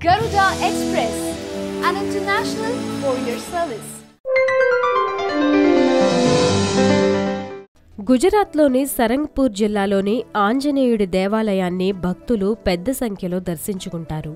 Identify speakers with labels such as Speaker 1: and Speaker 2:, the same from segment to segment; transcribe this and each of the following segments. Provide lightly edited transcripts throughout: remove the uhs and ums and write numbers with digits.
Speaker 1: Garuda Express, an international courier service.
Speaker 2: గుజరాత్లోని సరంగ్పూర్ జిల్లాలోని ఆంజనేయుడి దేవాలయాన్ని భక్తులు పెద్ద సంఖ్యలో దర్శించుకుంటారు.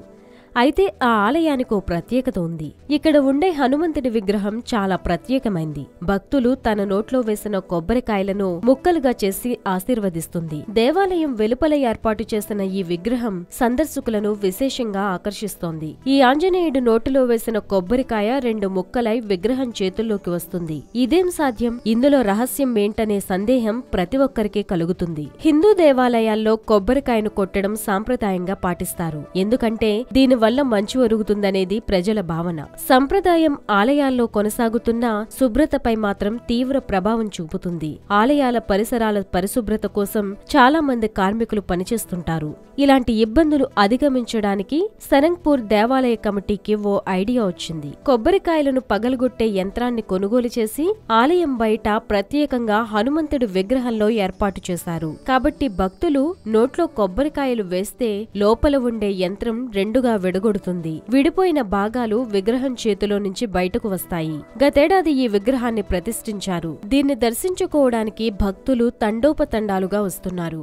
Speaker 2: అయితే ఆ ఆలయానికి ఓ ప్రత్యేకత ఉంది. ఇక్కడ ఉండే హనుమంతుడి విగ్రహం చాలా ప్రత్యేకమైంది. భక్తులు తన నోట్లో వేసిన కొబ్బరికాయలను ముక్కలుగా చేసి ఆశీర్వదిస్తుంది. దేవాలయం వెలుపల ఏర్పాటు చేసిన ఈ విగ్రహం సందర్శకులను విశేషంగా ఆకర్షిస్తోంది. ఈ ఆంజనేయుడు నోటిలో వేసిన కొబ్బరికాయ 2 ముక్కలై విగ్రహం చేతుల్లోకి వస్తుంది. ఇదేం సాధ్యం? ఇందులో రహస్యం ఏంటనే సందేహం ప్రతి ఒక్కరికి కలుగుతుంది. హిందూ దేవాలయాల్లో కొబ్బరికాయను కొట్టడం సాంప్రదాయంగా పాటిస్తారు. ఎందుకంటే దీని వల్ల మంచు ఒరుగుతుందనేది ప్రజల భావన. సంప్రదాయం ఆలయాల్లో కొనసాగుతున్నా శుభ్రతపై మాత్రం తీవ్ర ప్రభావం చూపుతుంది. ఆలయాల పరిసరాల పరిశుభ్రత కోసం చాలా మంది కార్మికులు పనిచేస్తుంటారు. ఇలాంటి ఇబ్బందులు అధిగమించడానికి సరంగ్పూర్ దేవాలయ కమిటీకి ఓ ఐడియా వచ్చింది. కొబ్బరికాయలను పగలగొట్టే యంత్రాన్ని కొనుగోలు చేసి ఆలయం బయట ప్రత్యేకంగా హనుమంతుడి విగ్రహంలో ఏర్పాటు చేశారు. కాబట్టి భక్తులు నోట్లో కొబ్బరికాయలు వేస్తే లోపల ఉండే యంత్రం రెండుగా విడగొడుతుంది. విడిపోయిన భాగాలు విగ్రహం చేతిలో నుంచి బయటకు వస్తాయి. గతేడాది ఈ విగ్రహాన్ని ప్రతిష్ఠించారు. దీన్ని దర్శించుకోవడానికి భక్తులు తండోపతండాలుగా వస్తున్నారు.